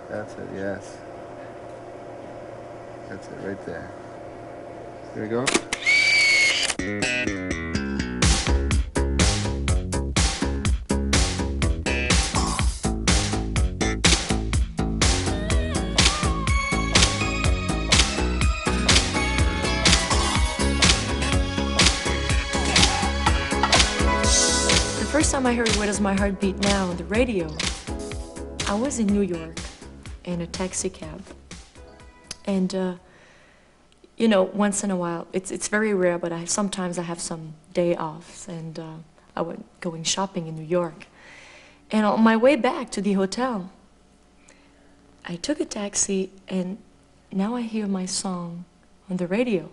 That's it, yes. That's it right there. Here we go. The first time I heard Where Does My Heart Beat Now on the radio, I was in New York in a taxi cab. And, once in a while, it's very rare, but sometimes I have some day offs, and I went going shopping in New York. And on my way back to the hotel, I took a taxi, and now I hear my song on the radio.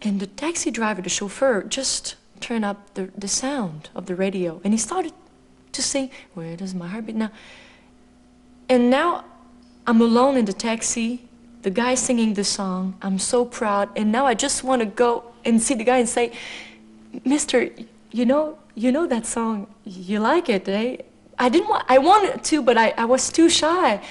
And the taxi driver, the chauffeur, just turned up the sound of the radio, and he started to sing, Where Does My Heart Beat Now? And now I'm alone in the taxi, the guy singing the song. I'm so proud, and now I just want to go and see the guy and say, Mister, you know that song, you like it, eh? I wanted to, but I was too shy.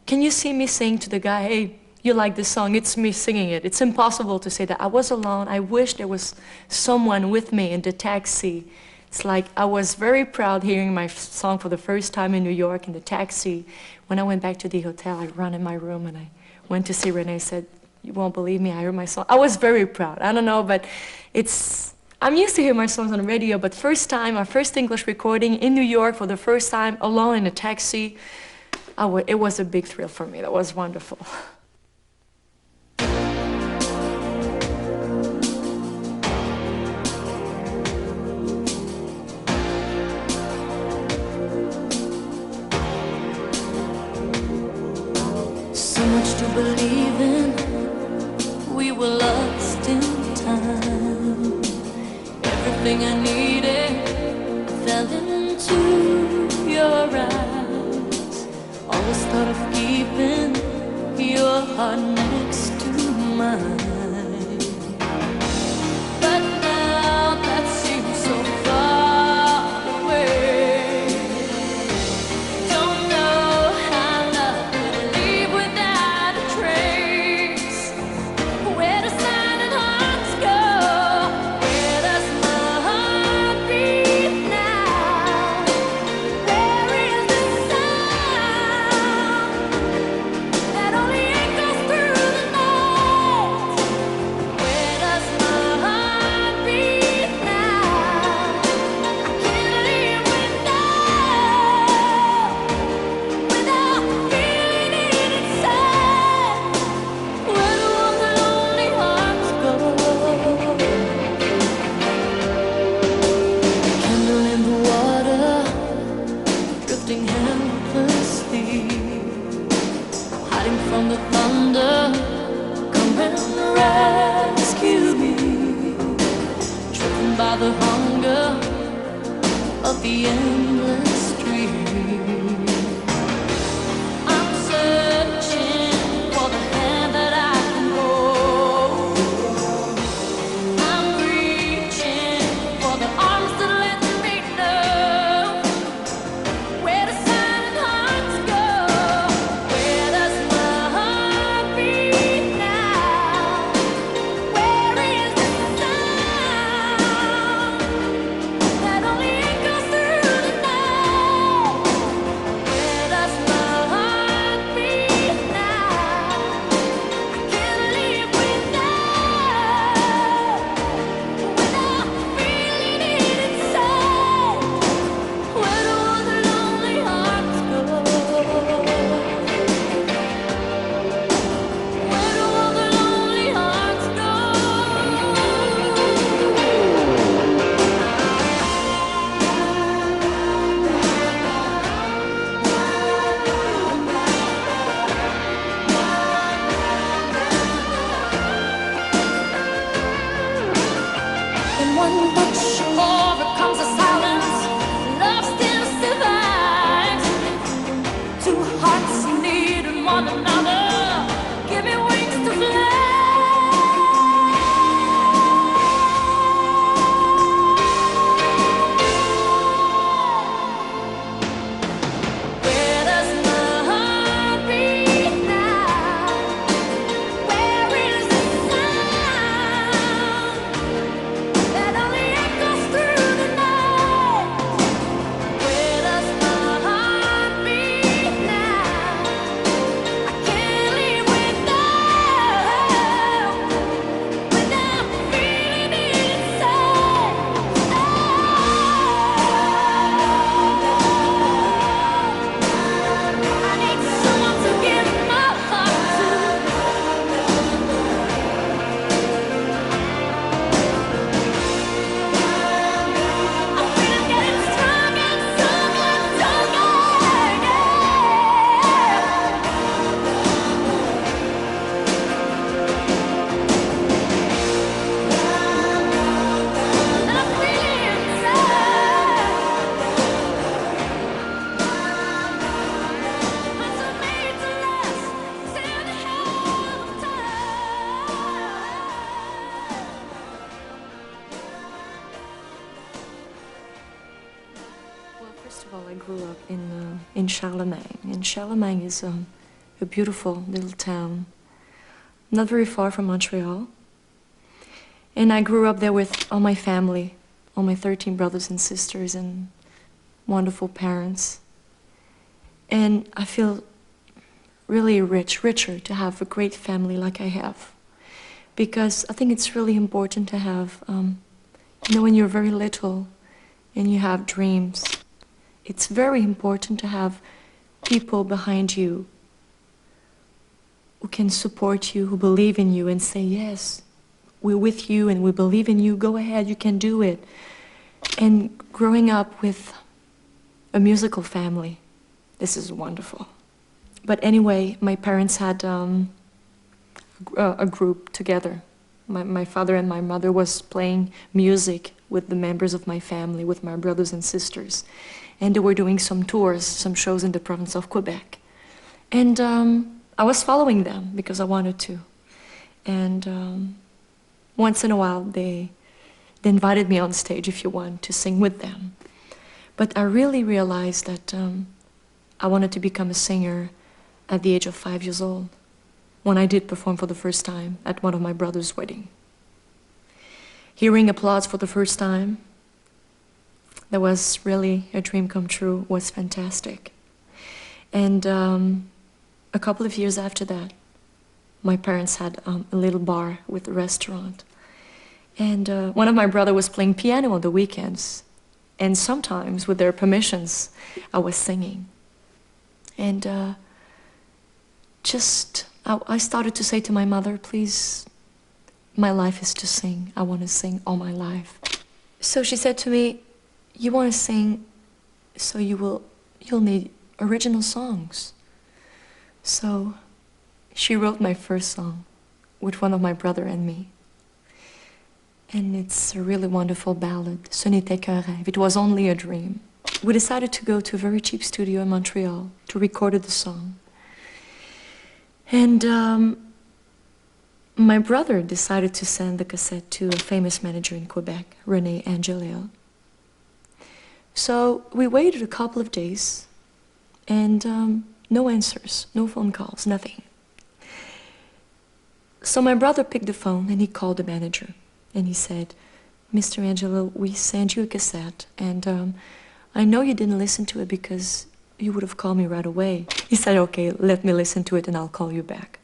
Can you see me sing to the guy, hey, you like this song, it's me singing it. It's impossible to say that. I was alone. I wish there was someone with me in the taxi. It's like I was very proud hearing my song for the first time in New York in the taxi. When I went back to the hotel, I ran in my room and I went to see Renee. Said, you won't believe me, I heard my song. I was very proud. I don't know, but I'm used to hear my songs on the radio, but first time, our first English recording in New York for the first time, alone in a taxi, it was a big thrill for me. That was wonderful. So much to believe in, we were lost in time. Everything I needed fell into your eyes. Always thought of keeping your heart next to mine. But now that seems so far away. Don't know how love could leave without a trace. Where do silent hearts go? Where does my heart beat now? Where is the sound that only echoes through the night? Where does my heart beat now? I can't live without feeling it inside. Where do all the lonely hearts go? Candle in the water, drifting helplessly, hiding from the thunder. Come and rescue me, driven by the hunger of the endless stream. I'm searching for the hand that I can hold. I'm reaching for the arms that let me know. Where do silent hearts go? Where does my heart beat now? Where is the sound that only echoes through the in Charlemagne. And Charlemagne is a beautiful little town, not very far from Montreal. And I grew up there with all my family, all my 13 brothers and sisters and wonderful parents. And I feel really richer to have a great family like I have. Because I think it's really important to have, you know, when you're very little and you have dreams, it's very important to have people behind you who can support you, who believe in you and say, yes, we're with you and we believe in you, go ahead, you can do it. And growing up with a musical family, this is wonderful. But anyway, my parents had a group together. My father and my mother was playing music with the members of my family, with my brothers and sisters. And they were doing some tours, some shows in the province of Quebec. And I was following them because I wanted to. And once in a while, they invited me on stage, if you want, to sing with them. But I really realized that I wanted to become a singer at the age of 5 years old, when I did perform for the first time at one of my brother's wedding. Hearing applause for the first time, that was really a dream come true, was fantastic. And a couple of years after that, my parents had a little bar with a restaurant. And one of my brothers was playing piano on the weekends. And sometimes, with their permissions, I was singing. And I started to say to my mother, please, my life is to sing. I want to sing all my life. So she said to me, you want to sing, so you'll need original songs. So she wrote my first song with one of my brother and me. And it's a really wonderful ballad, Ce n'était qu'un rêve. It was only a dream. We decided to go to a very cheap studio in Montreal to record the song. And my brother decided to send the cassette to a famous manager in Quebec, René Angelil. So we waited a couple of days, and no answers, no phone calls, nothing. So my brother picked the phone and he called the manager. And he said, Mr. Angelil, we sent you a cassette, and I know you didn't listen to it because you would have called me right away. He said, okay, let me listen to it and I'll call you back.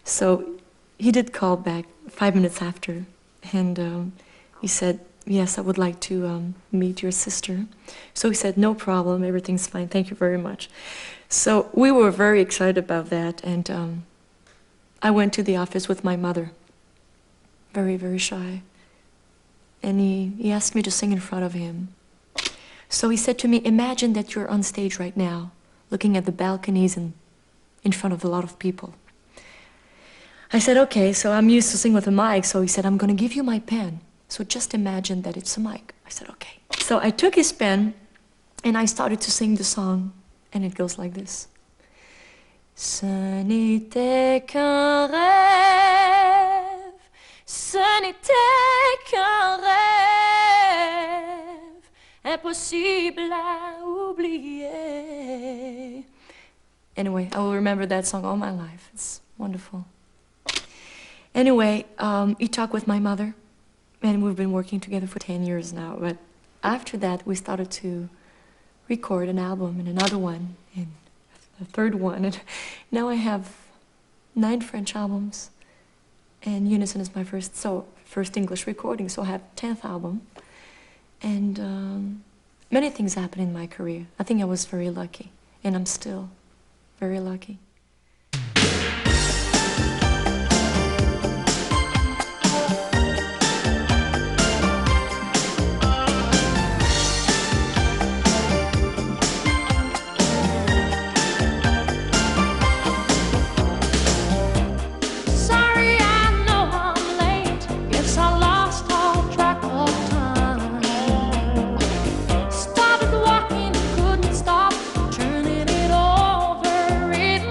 So he did call back 5 minutes after, and he said, yes, I would like to meet your sister. So he said, no problem, everything's fine, thank you very much. So we were very excited about that, and I went to the office with my mother, very, very shy. And he asked me to sing in front of him. So he said to me, imagine that you're on stage right now, looking at the balconies and in front of a lot of people. I said, okay, so I'm used to sing with a mic. So he said, I'm going to give you my pen. So just imagine that it's a mic. I said, okay. So I took his pen and I started to sing the song. And it goes like this. Ce n'était qu'un rêve, ce n'était qu'un rêve, impossible à oublier. Anyway, I will remember that song all my life. It's wonderful. Anyway, he talked with my mother, and we've been working together for 10 years now. But after that, we started to record an album and another one, and a third one. And now I have 9 French albums, and Unison is my first English recording, so I have 10th album. And many things happened in my career. I think I was very lucky, and I'm still very lucky. Started walking, couldn't stop, turning it over in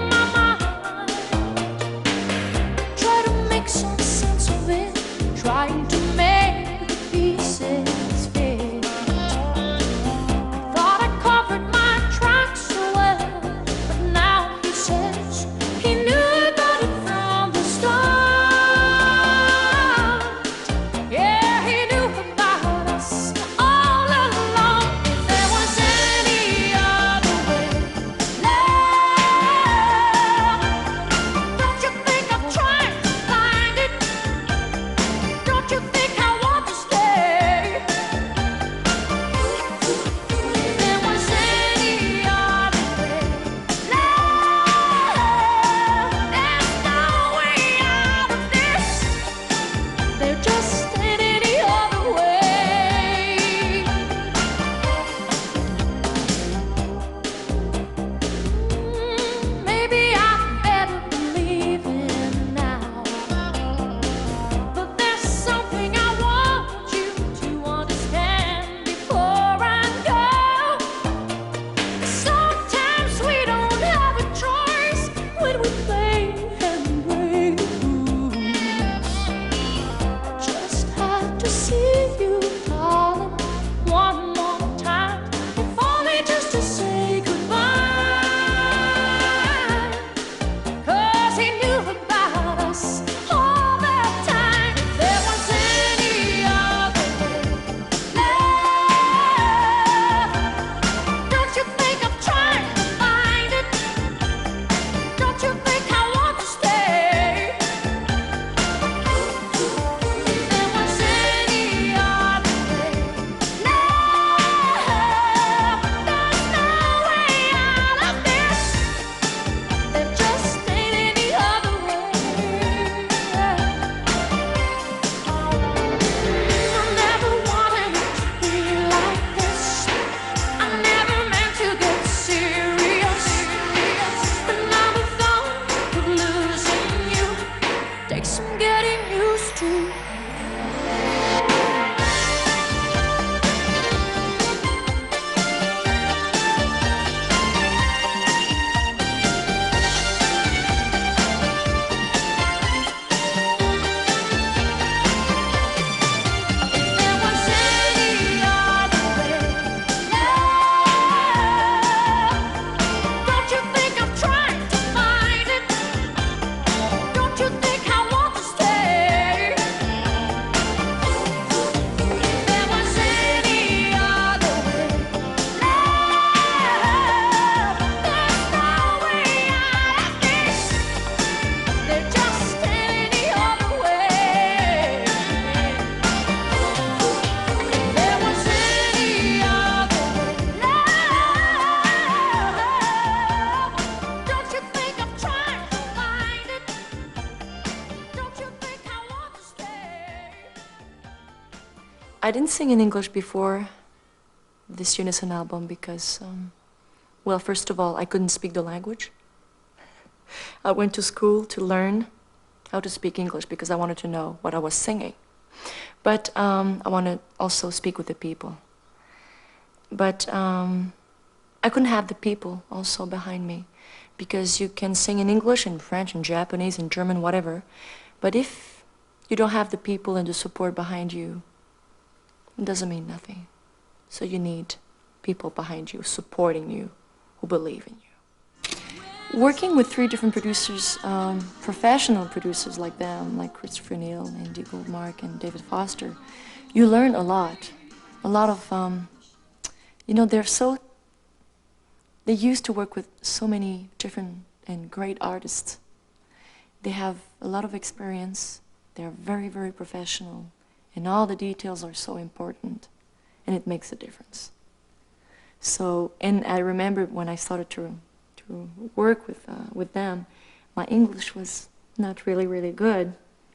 I didn't sing in English before this Unison album because, well, first of all, I couldn't speak the language. I went to school to learn how to speak English because I wanted to know what I was singing. But I wanted to also speak with the people. But I couldn't have the people also behind me because you can sing in English and French and Japanese and German, whatever. But if you don't have the people and the support behind you, it doesn't mean nothing. So you need people behind you, supporting you, who believe in you. Working with 3 different producers, professional producers like them, like Christopher Neal, Andy Goldmark, and David Foster, you learn a lot. A lot of, you know, they used to work with so many different and great artists. They have a lot of experience. They're very, very professional. And all the details are so important. And it makes a difference. So, and I remember when I started to work with them, my English was not really, really good.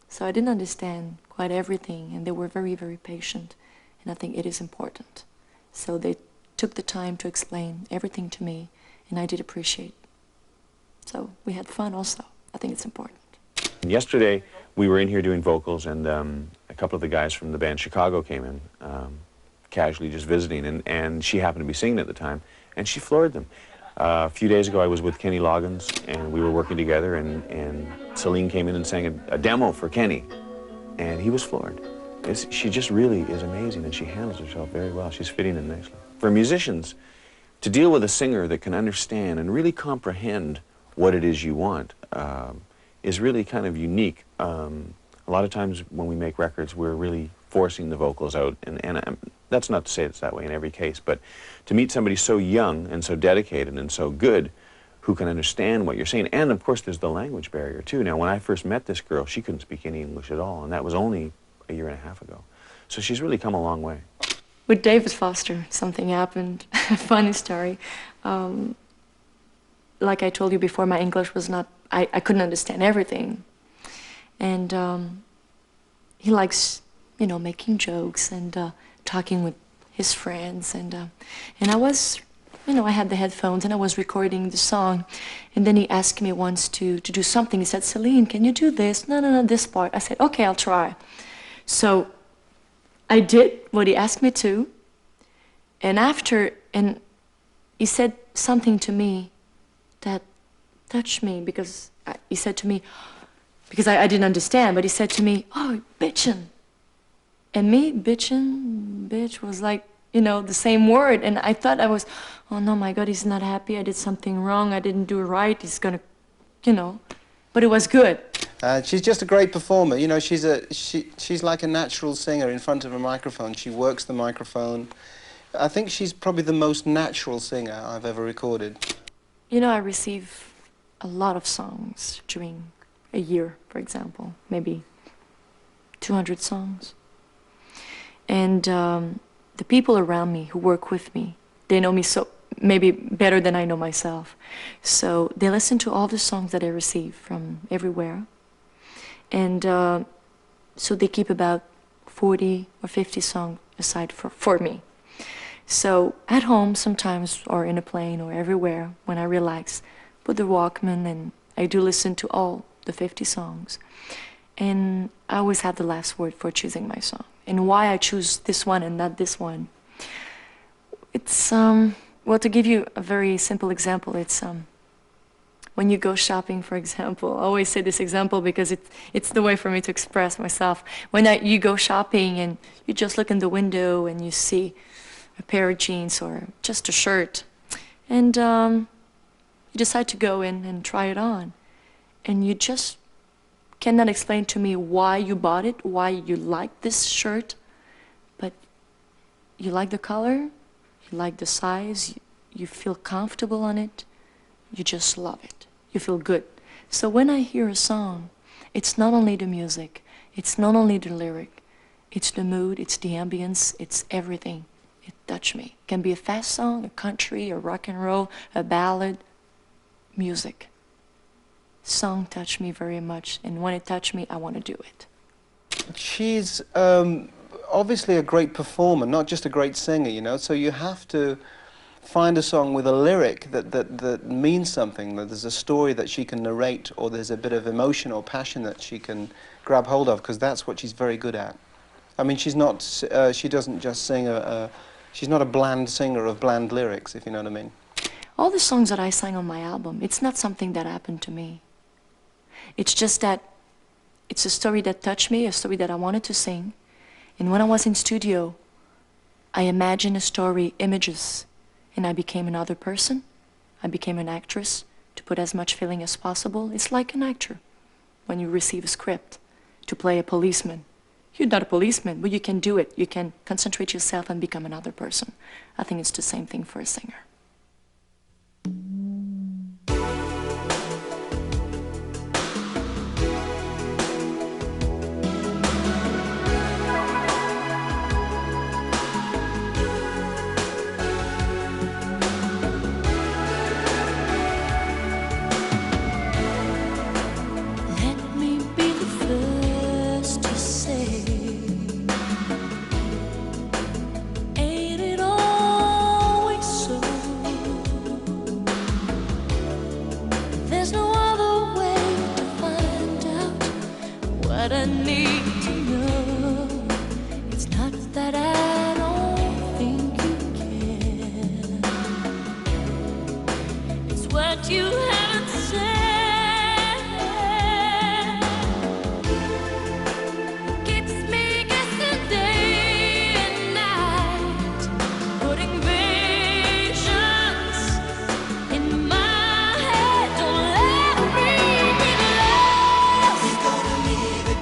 So I didn't understand quite everything. And they were very, very patient. And I think it is important. So they took the time to explain everything to me. And I did appreciate. So we had fun also. I think it's important. Yesterday, we were in here doing vocals, and a couple of the guys from the band Chicago came in, casually just visiting, and she happened to be singing at the time, and she floored them. A few days ago, I was with Kenny Loggins, and we were working together, and Celine came in and sang a demo for Kenny, and he was floored. She just really is amazing, and she handles herself very well. She's fitting in nicely. For musicians, to deal with a singer that can understand and really comprehend what it is you want, is really kind of unique. A lot of times when we make records, we're really forcing the vocals out, and that's not to say it's that way in every case, but to meet somebody so young and so dedicated and so good who can understand what you're saying, and of course there's the language barrier too. Now, when I first met this girl, she couldn't speak any English at all, and that was only a year and a half ago. So she's really come a long way. With David Foster, something happened. Funny story. Like I told you before, my English was not, I couldn't understand everything. And he likes, you know, making jokes and talking with his friends. And I was, you know, I had the headphones and I was recording the song. And then he asked me once to do something. He said, Celine, can you do this? No, this part. I said, okay, I'll try. So I did what he asked me to. And after, and he said something to me that touched me because he said to me, because I didn't understand, but he said to me, oh, bitchin'. And me, bitchin', bitch, was like, you know, the same word. And I thought I was, oh no, my God, he's not happy. I did something wrong. I didn't do it right. He's gonna, you know, but it was good. She's just a great performer. You know, she's like a natural singer in front of a microphone. She works the microphone. I think she's probably the most natural singer I've ever recorded. You know, I receive a lot of songs during a year, for example, maybe 200 songs. And the people around me who work with me, they know me so maybe better than I know myself. So they listen to all the songs that I receive from everywhere. And so they keep about 40 or 50 songs aside for me. So at home sometimes, or in a plane or everywhere, when I relax, put the Walkman and I do listen to all the 50 songs. And I always have the last word for choosing my song. And why I choose this one and not this one. It's, well, to give you a very simple example, it's when you go shopping, for example. I always say this example because it's the way for me to express myself. When you go shopping and you just look in the window and you see a pair of jeans or just a shirt, and you decide to go in and try it on, and you just cannot explain to me why you bought it, why you like this shirt, but you like the color, you like the size, you feel comfortable on it, you just love it, you feel good. So when I hear a song, it's not only the music, it's not only the lyric, it's the mood, it's the ambience, it's everything. It touched me. It can be a fast song, a country, a rock and roll, a ballad, music. Song touched me very much, and when it touched me, I want to do it. She's obviously a great performer, not just a great singer, you know, so you have to find a song with a lyric that means something, that there's a story that she can narrate, or there's a bit of emotion or passion that she can grab hold of, because that's what she's very good at. I mean, she's not, she doesn't just sing she's not a bland singer of bland lyrics, if you know what I mean. All the songs that I sang on my album, it's not something that happened to me. It's just that it's a story that touched me, a story that I wanted to sing. And when I was in studio, I imagined a story, images, and I became another person. I became an actress to put as much feeling as possible. It's like an actor when you receive a script to play a policeman. You're not a policeman, but you can do it. You can concentrate yourself and become another person. I think it's the same thing for a singer. What I need to know, it's not that I don't think you can. It's what you haven't said. It keeps me guessing day and night, putting visions in my head. Don't let me be lost. We're gonna leave it.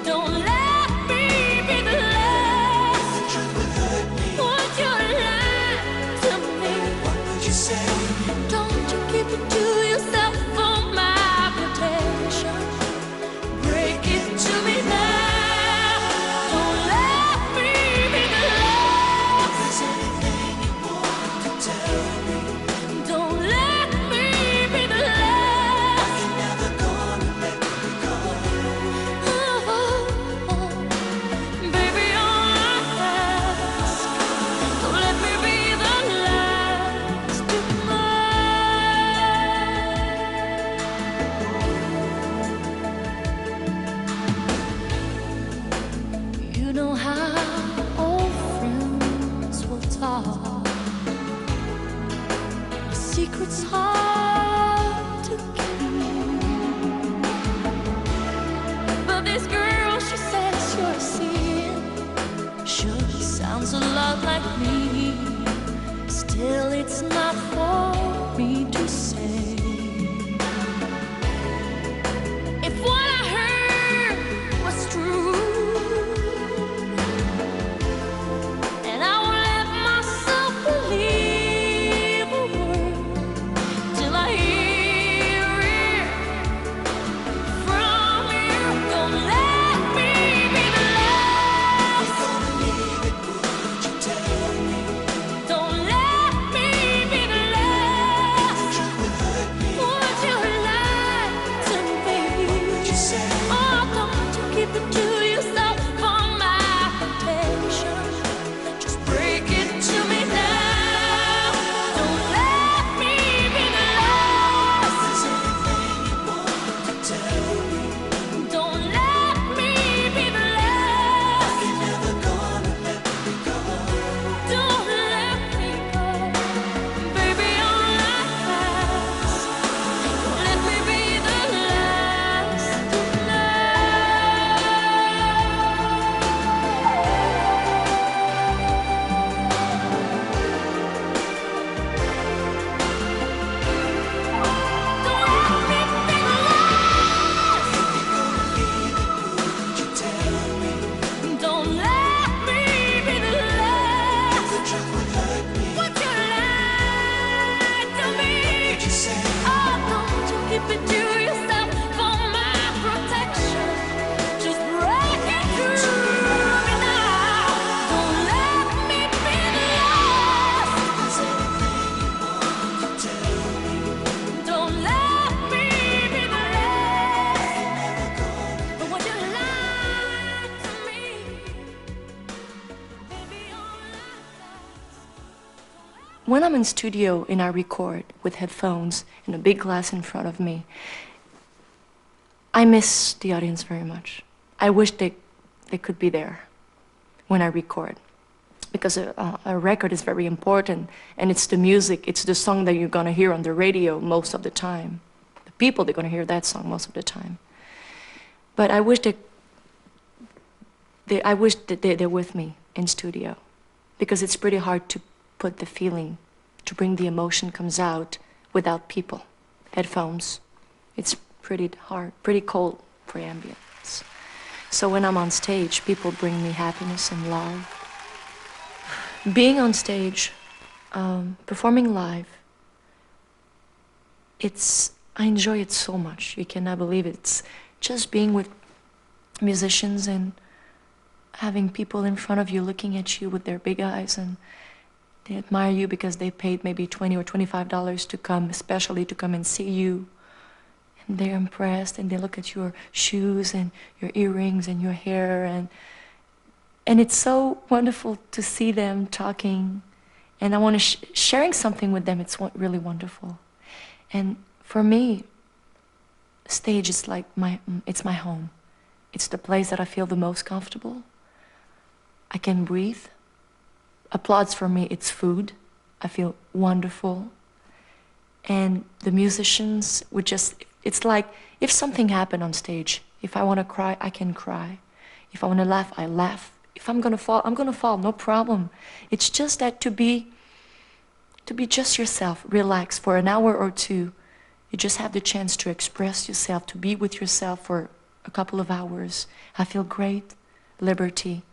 Don't let me be the last. The truth would hurt me. Would you lie to me? What would you say? Don't you keep it to yourself for my protection. Break it to me now. Don't let me be the last. If there's anything you want to tell me, don't let me be the last. You're never gonna let me go. Baby, all I ask, don't let me be the last to cry. You know how old friends will talk. A secret's hard to keep. But this girl, she says you're seeing, sure sounds a lot like me. Still, it's not for me to say. If what I heard was true, and I will let myself believe a word till I hear it from you. Don't let me be the last. We're gonna leave it, would you tell me? Don't let me be the last. when I'm in studio and I record with headphones and a big glass in front of me, I miss the audience very much. I wish they could be there when I record, because a record is very important, and it's the music, it's the song that you're gonna hear on the radio most of the time. The people, they're gonna hear that song most of the time. But I wish they're with me in studio, because it's pretty hard to put the feeling, to bring the emotion comes out without people. Headphones, it's pretty hard, pretty cold for ambience. So when I'm on stage, people bring me happiness and love. Being on stage, performing live, I enjoy it so much. You cannot believe it. It's just being with musicians and having people in front of you looking at you with their big eyes, and they admire you because they paid maybe $20 or $25 to come, especially to come and see you. And they're impressed, and they look at your shoes and your earrings and your hair, and it's so wonderful to see them talking, and I want to sharing something with them. It's really wonderful. And for me, stage is like it's my home. It's the place that I feel the most comfortable. I can breathe. Applause for me, it's food. I feel wonderful. And the musicians would just, it's like if something happened on stage, if I want to cry, I can cry. If I want to laugh, I laugh. If I'm going to fall, I'm going to fall, no problem. It's just that to be just yourself, relax for an hour or two. You just have the chance to express yourself, to be with yourself for a couple of hours. I feel great, liberty,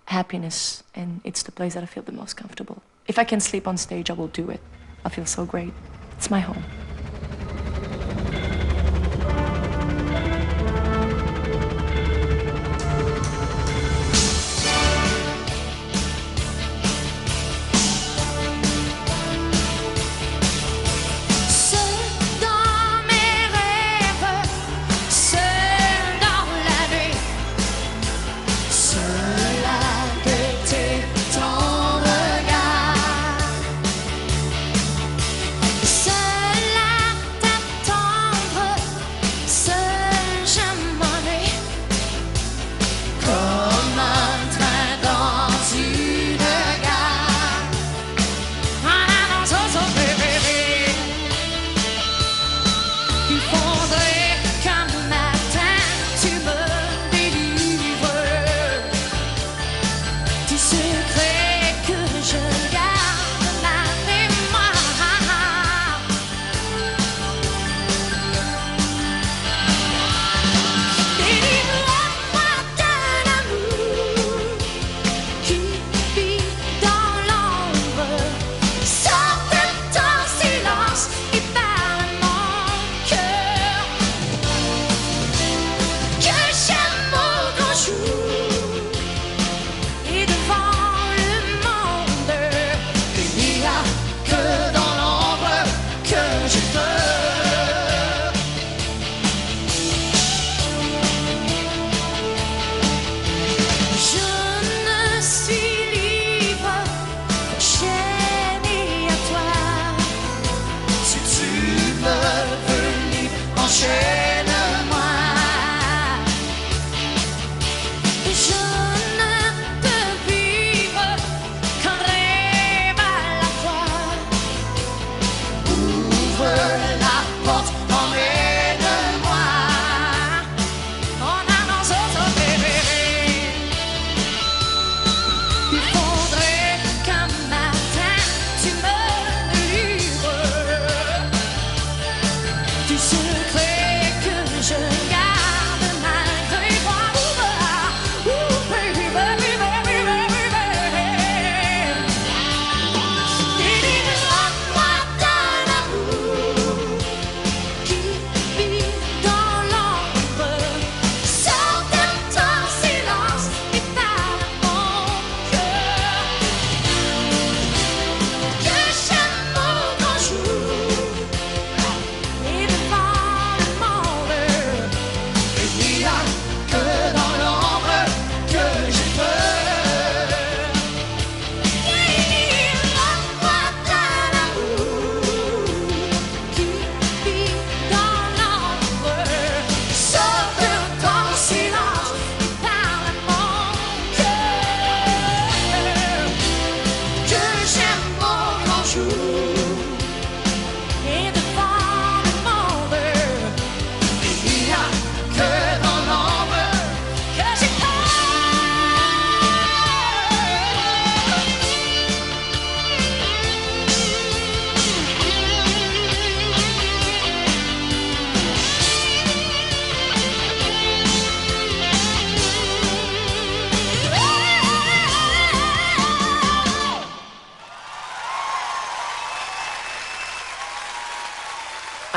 happiness, and it's the place that I feel the most comfortable. If I can sleep on stage, I will do it. I feel so great. It's my home. Seul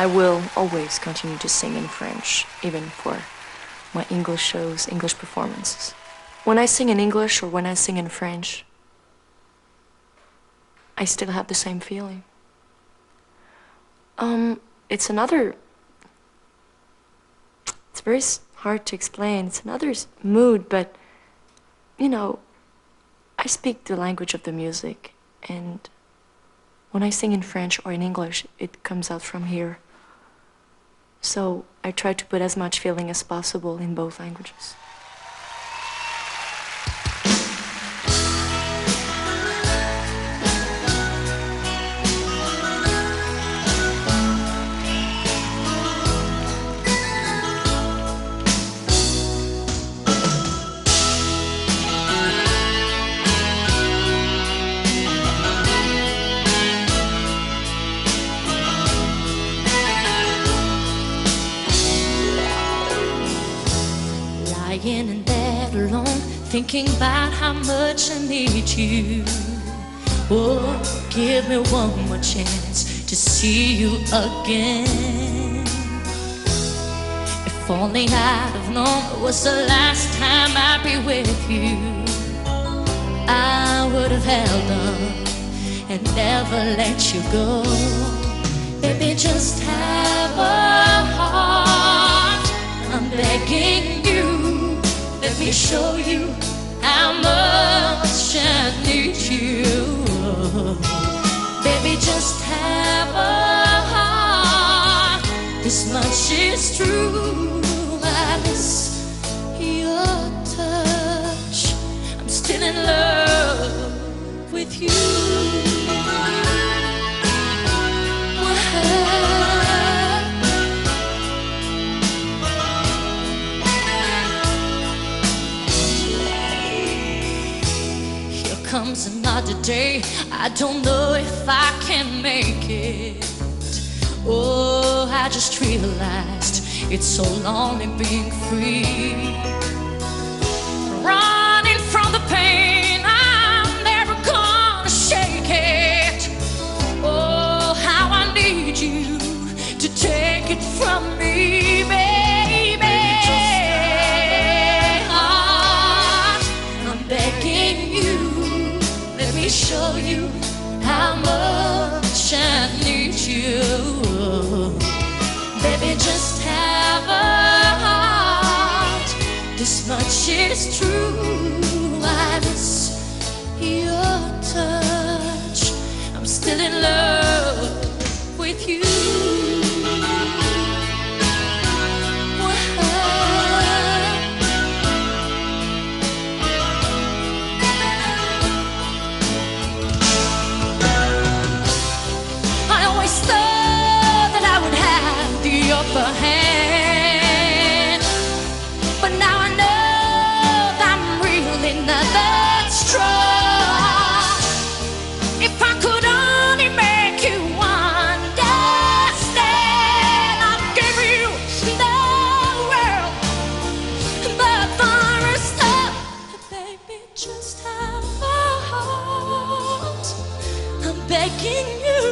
I will always continue to sing in French, even for my English shows, English performances. When I sing in English or when I sing in French, I still have the same feeling. It's very hard to explain. It's another mood, but, you know, I speak the language of the music, and when I sing in French or in English, it comes out from here. So I try to put as much feeling as possible in both languages. Lying in bed alone, thinking about how much I need you. Oh, give me one more chance to see you again. If only I'd have known it was the last time I'd be with you, I would have held on and never let you go. Baby, just have a heart, I'm begging you. Let me show you how much I need you. Baby, just have a heart, this much is true. I miss your touch, I'm still in love with you. Comes another day, I don't know if I can make it. Oh, I just realized it's so lonely being free. Running from the pain, I'm never gonna shake it. Oh, how I need you to take it from me, baby. I'm begging you, let me show you how much I need you. Baby, just have a heart, this much is true. I miss your touch, I'm still in love with you. Upper hand, but now I know that I'm really not that strong. If I could only make you understand, I'd give you the world, but for a step, baby, just have a heart. I'm begging you,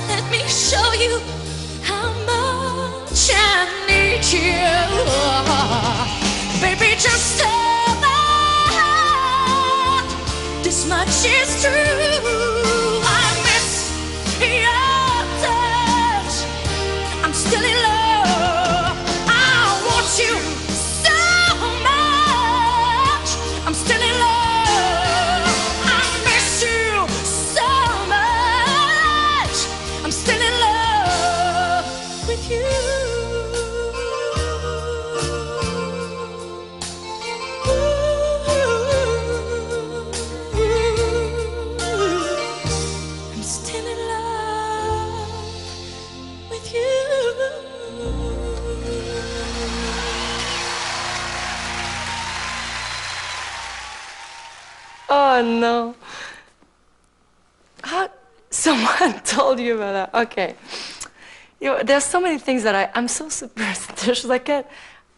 let me show you how much I need you. Baby, just have a heart, this much is true. I miss your touch, I'm still in love. I want you so much, I'm still in love. I miss you so much, I'm still in love with you. I'm still in love with you. Oh no. How someone told you about that? Okay. You know, there's so many things that I'm so superstitious. I can't.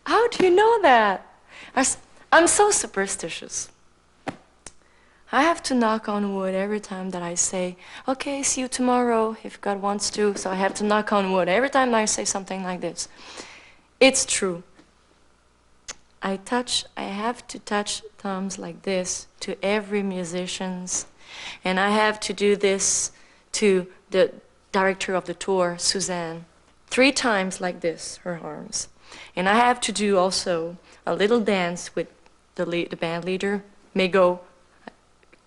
How do you know that? I'm so superstitious. I have to knock on wood every time that I say, okay, see you tomorrow if God wants to. So I have to knock on wood every time I say something like this. It's true. I have to touch thumbs like this to every musicians. And I have to do this to the director of the tour, Suzanne, 3 times like this, her arms. And I have to do also a little dance with the band leader, Mego.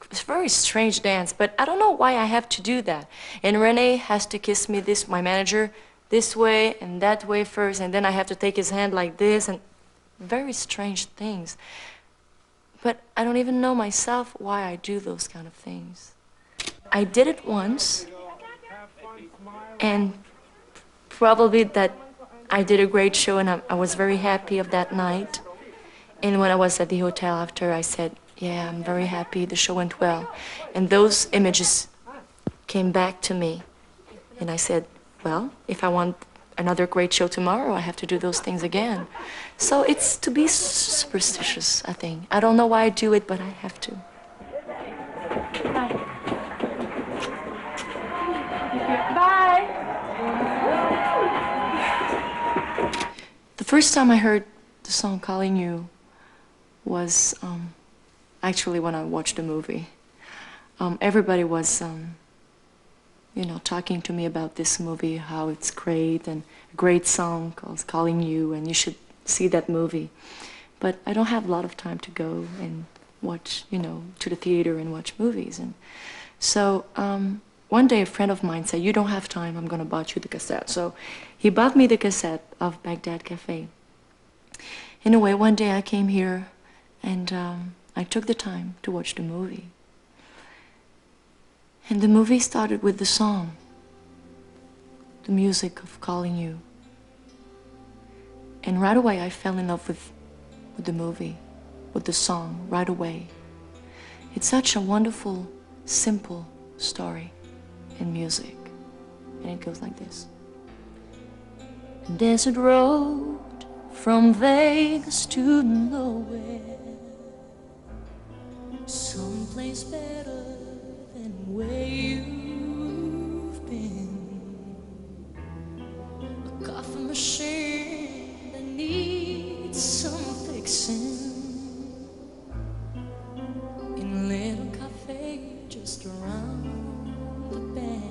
It's a very strange dance, but I don't know why I have to do that. And René has to kiss me, my manager, this way and that way first, and then I have to take his hand like this, and very strange things. But I don't even know myself why I do those kind of things. I did it once, and probably that I did a great show, and I was very happy of that night. And when I was at the hotel after, I said, yeah, I'm very happy, the show went well. And those images came back to me. And I said, well, if I want another great show tomorrow, I have to do those things again. So it's to be superstitious, I think. I don't know why I do it, but I have to. Bye. Bye. The first time I heard the song Calling You was actually when I watched the movie. Everybody was, you know, talking to me about this movie, how it's great, and a great song called Calling You, and you should see that movie. But I don't have a lot of time to go and watch, you know, to the theater and watch movies. And so one day a friend of mine said, you don't have time, I'm gonna buy you the cassette. So he bought me the cassette of Baghdad Cafe. Anyway, one day I came here and I took the time to watch the movie. And the movie started with the song, the music of Calling You. And right away I fell in love with the movie, with the song, right away. It's such a wonderful, simple story in music. And it goes like this. Desert road from Vegas to nowhere, someplace better than where you've been. A coffee machine that needs some fixing in a little cafe just around the bend.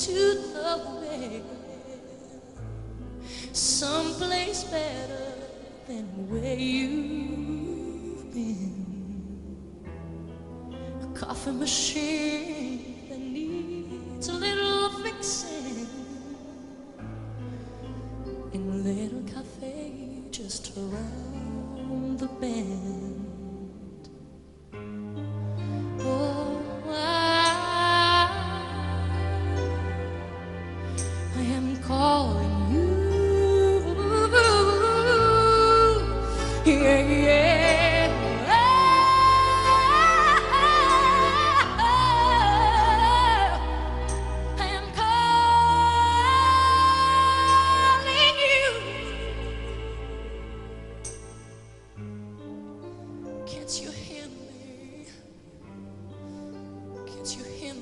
to the way, someplace better than where you've been. A coffee machine that needs a little fixing, in a little cafe just around the bend. Oh, I am calling you. Yeah, yeah. I am calling you. Can't you hear me? Can't you hear me?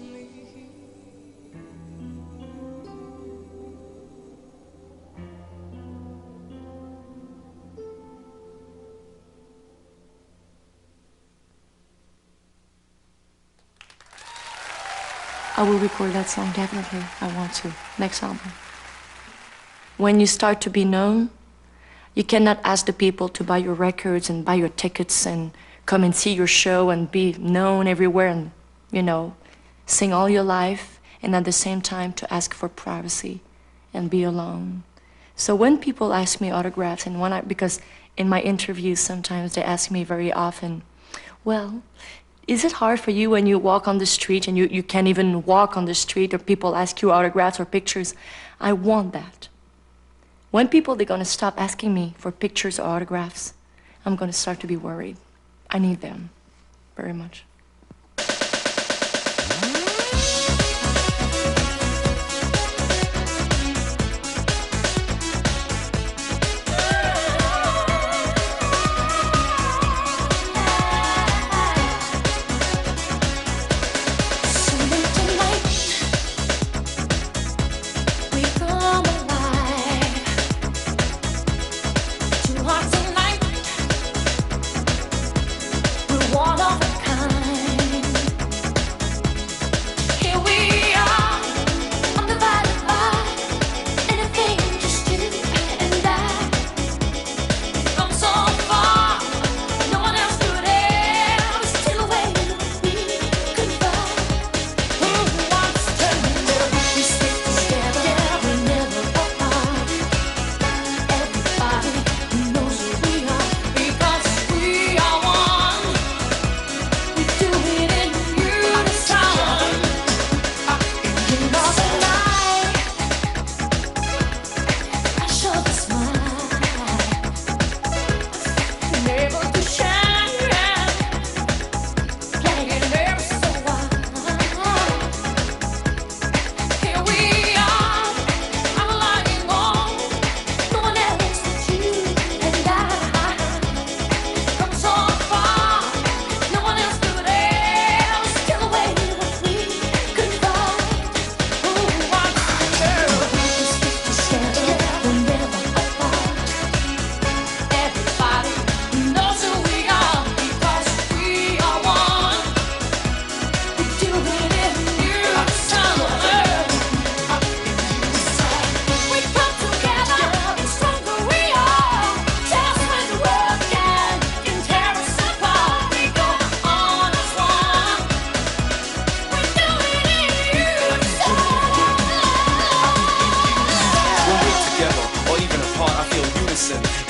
I will record that song, definitely. I want to. Next album. When you start to be known, you cannot ask the people to buy your records and buy your tickets and come and see your show and be known everywhere and, you know, sing all your life, and at the same time to ask for privacy and be alone. So when people ask me autographs, and because in my interviews sometimes they ask me very often, well, is it hard for you when you walk on the street and you can't even walk on the street, or people ask you autographs or pictures? I want that. When people, they're gonna stop asking me for pictures or autographs, I'm gonna start to be worried. I need them very much. One of a kind.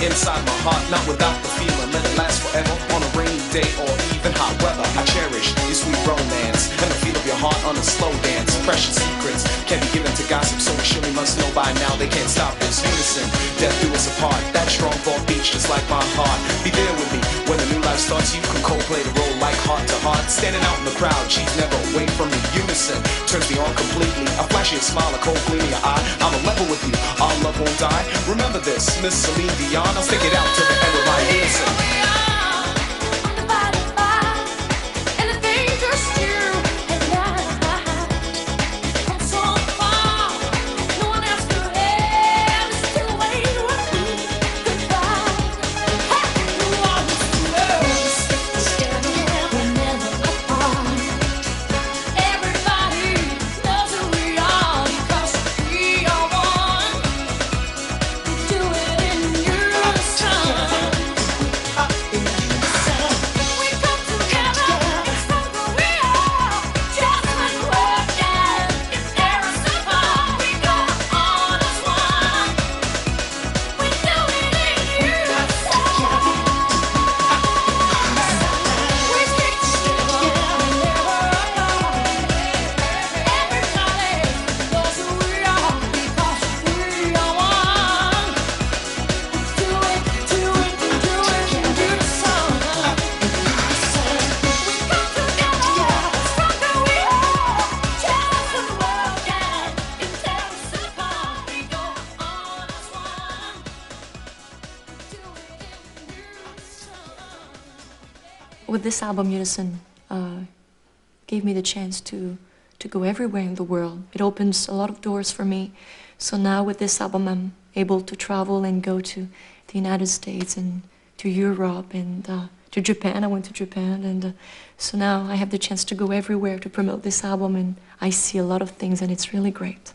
inside my heart, not without the feeling. Let it last forever on a rainy day or even hot weather. I cherish your sweet romance and the feel of your heart on a slow dance. Precious secrets can't be given to gossip, so we surely must know by now they can't stop this unison. Death do us apart. That strong ball beats just like my heart. Be there with me when the new life starts. You can co-play the role like heart to heart. Standing out in the crowd, she's never away from me. Unison turns me on completely. A flashy smile, a cold gleam in your eye. I'm a level with you, our love won't die. Remember this, Miss Celine Dion. I'll stick it out to the end of my unison. with this album, Unison gave me the chance to go everywhere in the world. It opens a lot of doors for me. So now with this album, I'm able to travel and go to the United States and to Europe and to Japan. I went to Japan, and so now I have the chance to go everywhere to promote this album, and I see a lot of things, and it's really great.